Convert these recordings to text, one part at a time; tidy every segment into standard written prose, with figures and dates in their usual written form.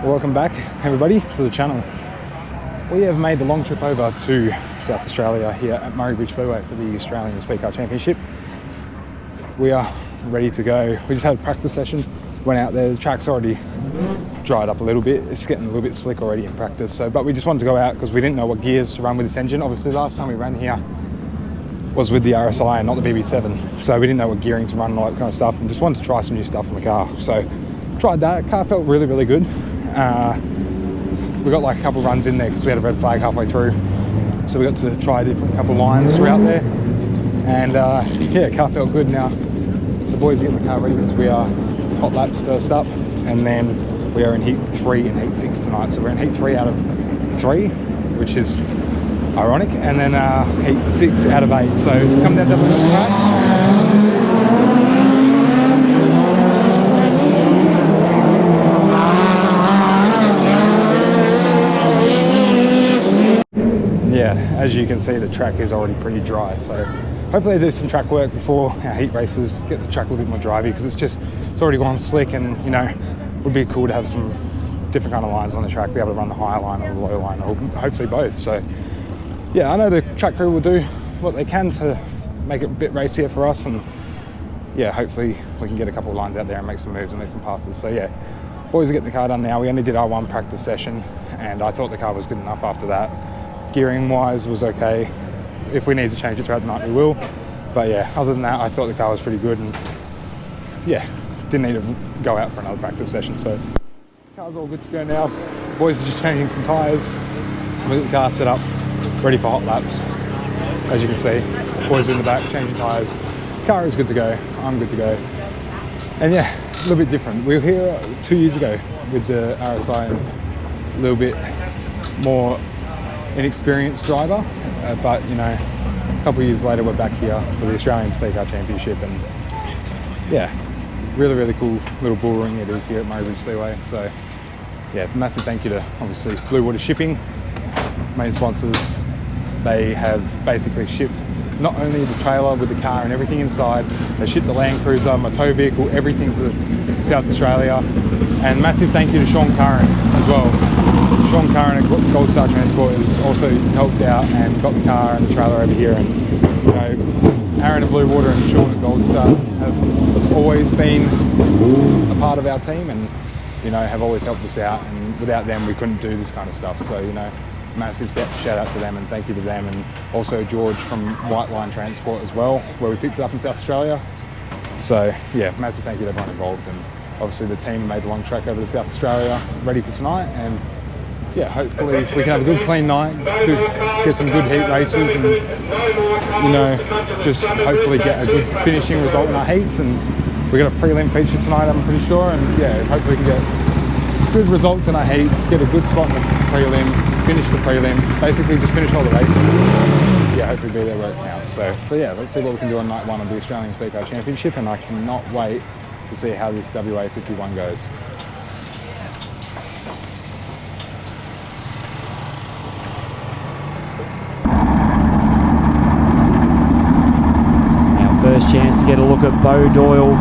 Welcome back, everybody, to the channel. We have made the long trip over to South Australia here at Murray Beach Speedway for the Australian Speedcar Championship. We are ready to go. We just had a practice session, went out there. The track's already dried up a little bit. It's getting a little bit slick already in practice. But we just wanted to go out because we didn't know what gears to run with this engine. Obviously, last time we ran here was with the RSI and not the BB7. So we didn't know what gearing to run and all that kind of stuff, and just wanted to try some new stuff on the car. So tried that. Car felt really, really good. We got like a couple runs in there because we had a red flag halfway through. So we got to try a couple lines throughout there. And yeah, car felt good. Now the boys are getting the car ready because we are hot laps first up, and then we are in heat 3 and heat 6 tonight. So we're in heat 3 out of 3, which is ironic, and then heat 6 out of 8. So it's come down to the tonight. Yeah, as you can see, the track is already pretty dry, so hopefully do some track work before our heat races, get the track a little bit more drivey, because it's already gone slick, and you know, it would be cool to have some different kind of lines on the track, be able to run the higher line or the low line, or hopefully both. So yeah, I know the track crew will do what they can to make it a bit racier for us, and yeah, hopefully we can get a couple of lines out there and make some moves and make some passes. So yeah, boys are getting the car done now. We only did our one practice session, and I thought the car was good enough after that. Gearing wise was okay. If we need to change it throughout the night, we will. But yeah, other than that, I thought the car was pretty good, and yeah, didn't need to go out for another practice session. So the car's all good to go now. Boys are just changing some tyres. We got the car set up, ready for hot laps. As you can see, boys are in the back changing tyres. Car is good to go. I'm good to go. And yeah, a little bit different. We were here 2 years ago with the RSI, and a little bit more inexperienced driver, but you know, a couple of years later we're back here for the Australian Speedcar Championship, and yeah, really, really cool little bull ring it is here at Murray Beach Speedway. So yeah, massive thank you to obviously Blue Water Shipping, main sponsors. They have basically shipped not only the trailer with the car and everything inside, they shipped the Land Cruiser, my tow vehicle, everything to South Australia. And massive thank you to Sean Curran as well. Sean Curran at Goldstar Transport has also helped out and got the car and the trailer over here. And you know, Aaron at Blue Water and Sean at Goldstar have always been a part of our team, and you know, have always helped us out. And without them, we couldn't do this kind of stuff. So you know, massive shout out to them and thank you to them, and also George from White Line Transport as well, where we picked it up in South Australia. So yeah, massive thank you to everyone involved, and obviously the team made the long track over to South Australia ready for tonight. And yeah, hopefully we can have a good clean night, get some good heat races, and you know, just hopefully get a good finishing result in our heats. And we got a prelim feature tonight, I'm pretty sure, and yeah, hopefully we can get good results in our heats, get a good spot in the prelim, finish the prelim, basically just finish all the races. Yeah, hopefully be there where it counts. So yeah, let's see what we can do on night 1 of the Australian Speedcar Championship, and I cannot wait to see how this WA 51 goes. Our first chance to get a look at Bo Doyle,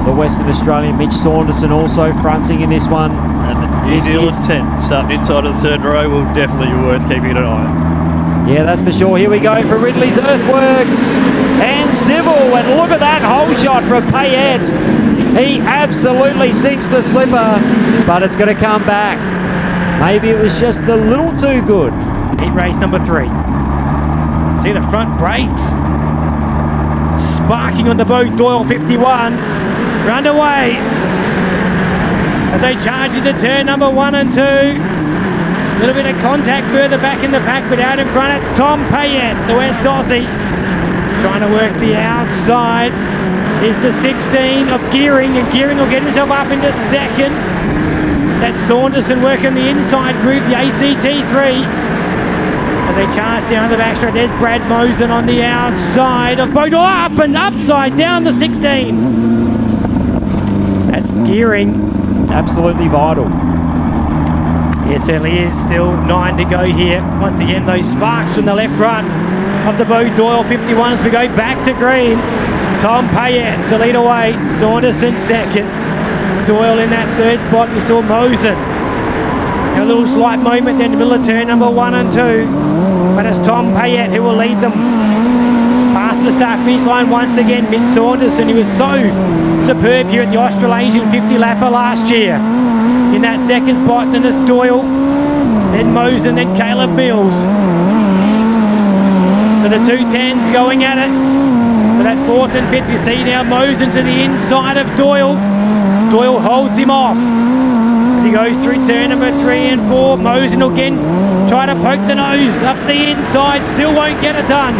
the Western Australian. Mitch Saunderson also fronting in this one. And the New Zealand tent starting inside of the third row will definitely be worth keeping an eye on. Yeah, that's for sure. Here we go for Ridley's Earthworks and Civil, and look at that hole shot from Payette. He absolutely sinks the slipper, but it's going to come back. Maybe it was just a little too good. Heat race number 3. See the front brakes sparking on the Bo Doyle 51. We're underway as they charge into turn number 1 and 2. A little bit of contact further back in the pack, but out in front it's Tom Payette, the West Aussie, trying to work the outside. Is the 16 of Gearing, and Gearing will get himself up into second. That's Saunderson working the inside group, the ACT3. As they charge down the backstretch, there's Brad Mosen on the outside of Bo Doyle, up and upside down the 16. That's Gearing. Absolutely vital. It certainly is. Still 9 to go here. Once again, those sparks from the left front of the Bo Doyle 51 as we go back to green. Tom Payette to lead away. Saunderson second. Doyle in that third spot. We saw Mosen. A little slight moment there in the middle of turn number 1 and 2. But it's Tom Payette who will lead them. Past the start finish line once again. Mitch Saunderson, he was so superb here at the Australasian 50 lapper last year. In that second spot, then it's Doyle, then Mosen, then Caleb Mills. So the 210s going at it. For that 4th and 5th, you see now Mosen to the inside of Doyle. Doyle holds him off. As he goes through turn number 3 and 4, Mosen will again try to poke the nose up the inside, still won't get it done.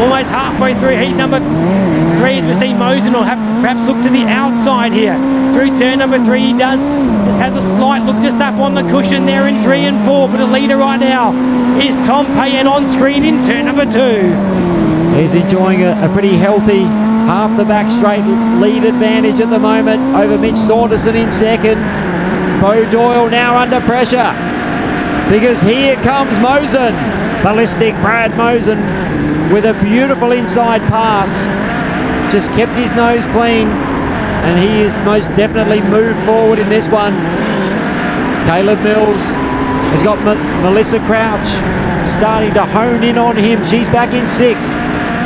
Almost halfway through heat number 3, as we see Mosen will have perhaps look to the outside here. Through turn number 3, he just has a slight look just up on the cushion there in 3 and 4, but the leader right now is Tom Payette on screen in turn number 2. He's enjoying a pretty healthy half the back straight lead advantage at the moment over Mitch Saunderson in second. Bo Doyle now under pressure because here comes Mosen. Ballistic Brad Mosen with a beautiful inside pass. Just kept his nose clean and he is most definitely moved forward in this one. Caleb Mills has got Melissa Crouch starting to hone in on him. She's back in 6th.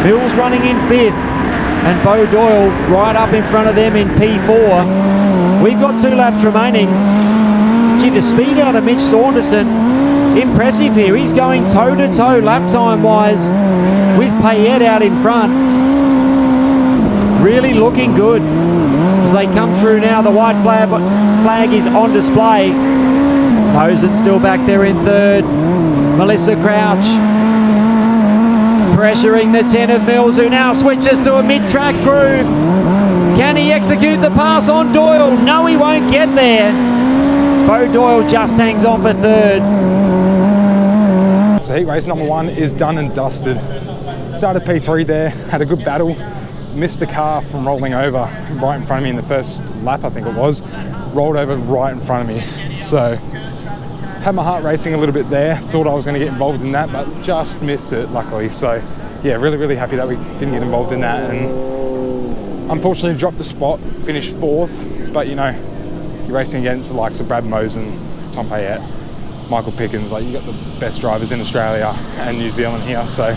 Mills running in 5th. And Bo Doyle right up in front of them in P4. We've got 2 laps remaining. Gee, the speed out of Mitch Saunderson, impressive here. He's going toe-to-toe lap time-wise with Payette out in front. Really looking good. As they come through now, the white flag is on display. Mosen still back there in 3rd. Melissa Crouch pressuring the 10 of Mills, who now switches to a mid-track groove. Can he execute the pass on Doyle? No, he won't get there. Bo Doyle just hangs on for 3rd. So heat race number 1 is done and dusted. Started P3 there, had a good battle, missed a car from rolling over right in front of me in the first lap, I think it was. Rolled over right in front of me. So had my heart racing a little bit there, thought I was going to get involved in that, but just missed it, luckily. So yeah, really happy that we didn't get involved in that, and unfortunately dropped a spot, finished 4th, but you know, you're racing against the likes of Brad Mosen, Tom Payette, Michael Pickens, like you got the best drivers in Australia and New Zealand here, so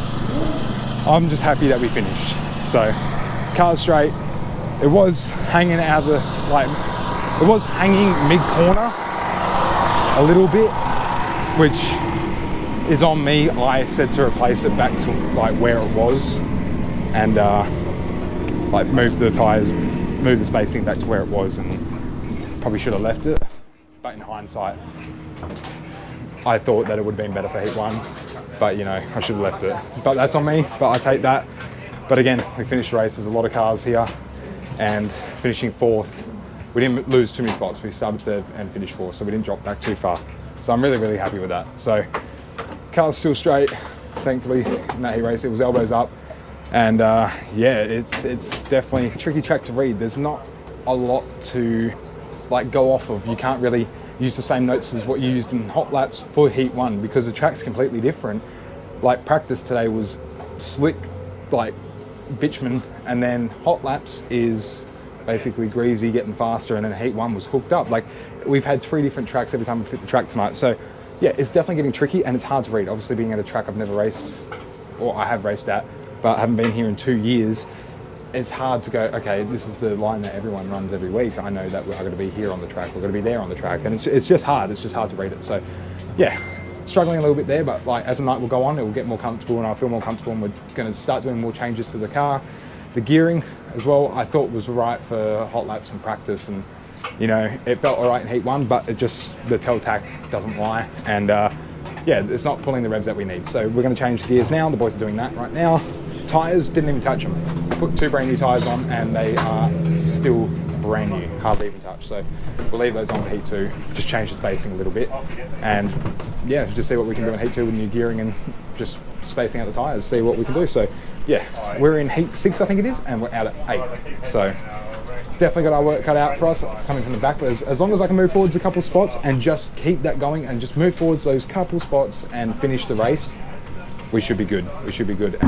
I'm just happy that we finished. So car's straight, it was hanging out of the, it was hanging mid-corner a little bit, which is on me. I said to replace it back to like where it was and like move the tyres, move the spacing back to where it was, and probably should have left it. But in hindsight, I thought that it would have been better for heat 1, but you know, I should have left it. But that's on me, but I take that. But again, we finished the race, there's a lot of cars here, and finishing 4th, we didn't lose too many spots. We started 3rd and finished 4th, so we didn't drop back too far. So I'm really happy with that. So car's still straight, thankfully, in that heat race. It was elbows up, and yeah, it's definitely a tricky track to read. There's not a lot to like go off of. You can't really use the same notes as what you used in hot laps for heat 1 because the track's completely different. Like practice today was slick, like bitumen, and then hot laps is basically greasy, getting faster, and then heat 1 was hooked up. Like we've had 3 different tracks every time we fit the track tonight. So yeah, it's definitely getting tricky and it's hard to read. Obviously being at a track I've never raced, or I have raced at, but I haven't been here in 2 years, it's hard to go, okay, this is the line that everyone runs every week. I know that we're going to be here on the track, we're going to be there on the track, and it's just hard to read it. So yeah, struggling a little bit there, but like as the night will go on, it will get more comfortable and I'll feel more comfortable, and we're going to start doing more changes to the car. The gearing as well, I thought was right for hot laps and practice, and you know, it felt all right in heat 1, but it just, the tail tack doesn't lie, and yeah, it's not pulling the revs that we need. So we're going to change the gears now. The boys are doing that right now. Tyres, didn't even touch them. Put 2 brand new tyres on and they are still brand new, hardly even touched. So we'll leave those on for heat 2, just change the spacing a little bit, and yeah, just see what we can do in heat 2 with new gearing and just spacing out the tyres, see what we can do. So yeah, we're in heat 6, I think it is, and we're out at 8. So definitely got our work cut out for us coming from the back, but as long as I can move forwards a couple of spots and just keep that going and just move forwards those couple spots and finish the race, we should be good. We should be good.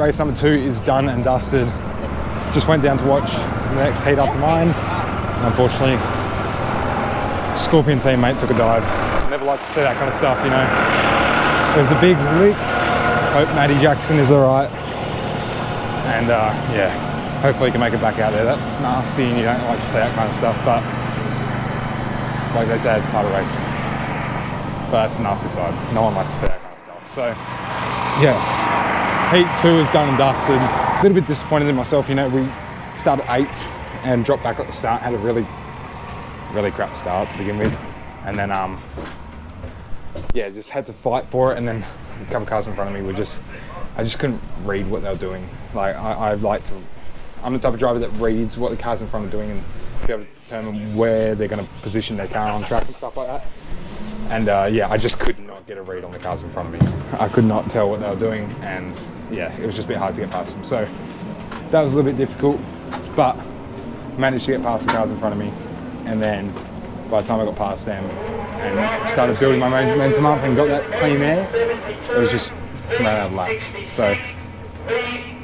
race number 2 is done and dusted. Just went down to watch the next heat after mine. And unfortunately, Scorpion teammate took a dive. I never like to see that kind of stuff, you know. There's a big leak. Hope Matty Jackson is all right. And yeah, hopefully he can make it back out there. That's nasty and you don't like to see that kind of stuff, but like they say, it's part of racing. But that's the nasty side. No one likes to see that kind of stuff. So yeah, heat 2 is done and dusted. A little bit disappointed in myself, you know, we started 8th and dropped back at the start, had a really crap start to begin with. And then yeah, just had to fight for it, and then a couple cars in front of me were I just couldn't read what they were doing. Like I'm the type of driver that reads what the cars in front are doing and be able to determine where they're going to position their car on track and stuff like that. And yeah, I just could not get a read on the cars in front of me. I could not tell what they were doing, and yeah, it was just a bit hard to get past them. So that was a little bit difficult, but managed to get past the cars in front of me. And then by the time I got past them and started building my momentum up and got that clean air, it was just ran out of laps. So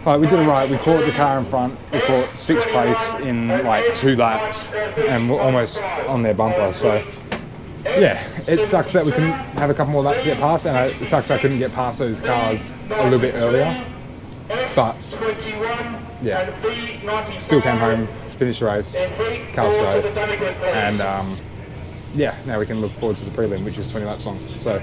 like, we did it right. We caught the car in front. We caught 6th place in like 2 laps, and we're almost on their bumper. So yeah, it sucks that we couldn't have a couple more laps to get past, and it sucks I couldn't get past those cars a little bit earlier. But yeah, still came home, finished the race, car straight, and yeah, now we can look forward to the prelim, which is 20 laps long. So.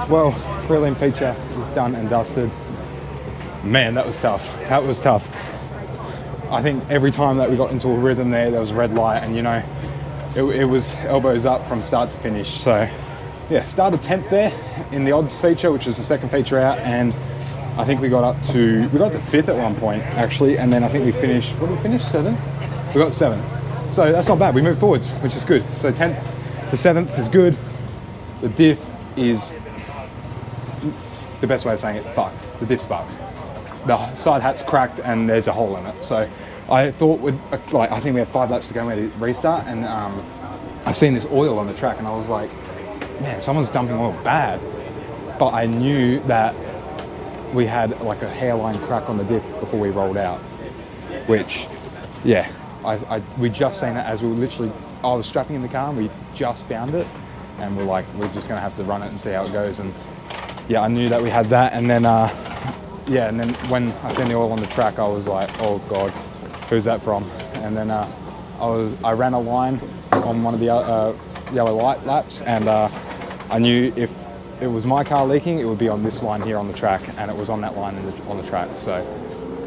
Well, Prelim feature is done and dusted. Man, that was tough. That was tough. I think every time that we got into a rhythm there was a red light, and you know, it was elbows up from start to finish. So yeah, started 10th there in the odds feature, which was the second feature out, and I think we got to 5th at one point actually, and then I think we finished, what did we finish, 7th? We got 7th. So that's not bad, we moved forwards, which is good. So 10th to 7th is good. The diff is, the best way of saying it, fucked. The diff's fucked. The side hat's cracked and there's a hole in it. So I thought I think we had 5 laps to go and we had to restart, and I seen this oil on the track and I was like, man, someone's dumping oil bad. But I knew that we had like a hairline crack on the diff before we rolled out, which, yeah, we just seen it as we were literally, I was strapping in the car and we just found it, and we're like, we're just gonna have to run it and see how it goes. And yeah, I knew that we had that, and then yeah, and then when I seen the oil on the track, I was like, oh God, who's that from? And then I ran a line on one of the yellow light laps, and I knew if it was my car leaking, it would be on this line here on the track, and it was on that line on the track. So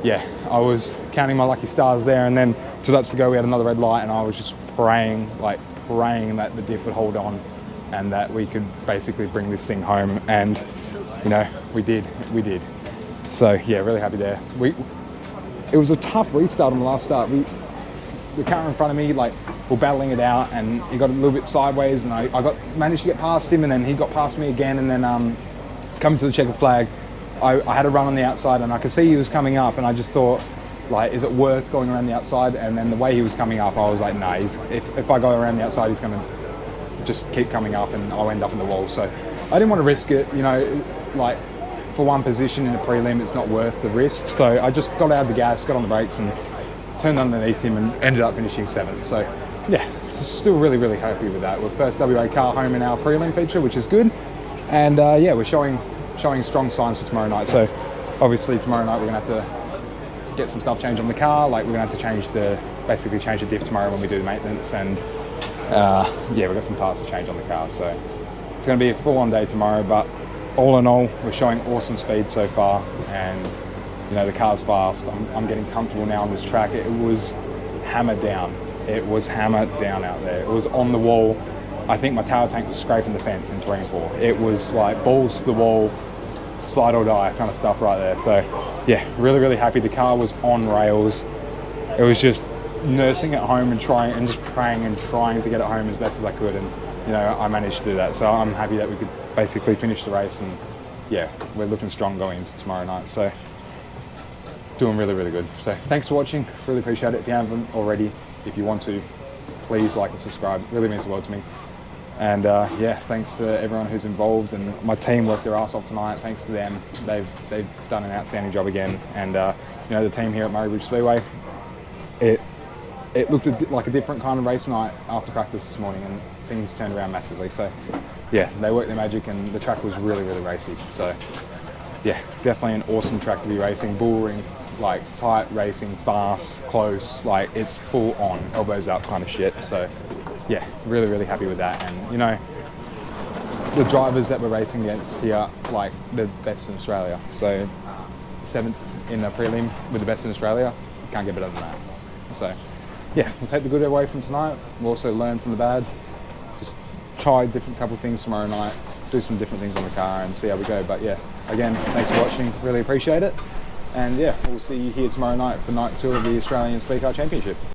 yeah, I was counting my lucky stars there, and then 2 laps to go, we had another red light, and I was just praying that the diff would hold on and that we could basically bring this thing home, and you know, we did. So yeah, really happy there. It was a tough restart on the last start. The car in front of me, like, we're battling it out, and he got a little bit sideways, and I managed to get past him, and then he got past me again, and then coming to the checkered flag, I had a run on the outside, and I could see he was coming up, and I just thought, like, is it worth going around the outside? And then the way he was coming up, I was like, nah, if I go around the outside, he's gonna just keep coming up, and I'll end up in the wall. So I didn't want to risk it, you know, like, for one position in a prelim, it's not worth the risk. So I just got out of the gas, got on the brakes, and turned underneath him, and ended up finishing 7th. So yeah, still really, really happy with that. We're first WA car home in our prelim feature, which is good. And yeah, we're showing strong signs for tomorrow night. So obviously tomorrow night we're gonna have to get some stuff changed on the car. Like, we're gonna have to basically change the diff tomorrow when we do the maintenance, and yeah, we've got some parts to change on the car. So it's gonna be a full-on day tomorrow, but all in all, we're showing awesome speed so far, and you know, the car's fast. I'm getting comfortable now on this track. It was hammered down. It was hammered down out there. It was on the wall. I think my tail tank was scraping the fence in terrain 4. It was like balls to the wall, slide or die kind of stuff right there. So yeah, really, really happy. The car was on rails. It was just nursing it home and just praying and trying to get it home as best as I could, and you know, I managed to do that. So I'm happy that we could basically finish the race, and yeah, we're looking strong going into tomorrow night. So doing really, really good. So thanks for watching. Really appreciate it. If you haven't already, if you want to, please like and subscribe. It really means the world to me. And yeah, thanks to everyone who's involved, and my team worked their ass off tonight. Thanks to them. They've done an outstanding job again. And you know, the team here at Murray Bridge Speedway, it looked like a different kind of race night after practice this morning, and things turned around massively. So yeah, they worked their magic, and the track was really, really racy. So yeah, definitely an awesome track to be racing. Bullring, like tight racing, fast, close, like it's full on, elbows up kind of shit. So yeah, really, really happy with that. And you know, the drivers that we're racing against here, like, the best in Australia. So 7th in the prelim with the best in Australia, can't get better than that. So yeah, we'll take the good away from tonight. We'll also learn from the bad. Just try a couple of things tomorrow night, do some different things on the car, and see how we go. But yeah, again, thanks for watching. Really appreciate it. And yeah, we'll see you here tomorrow night for night 2 of the Australian Speedcar Championship.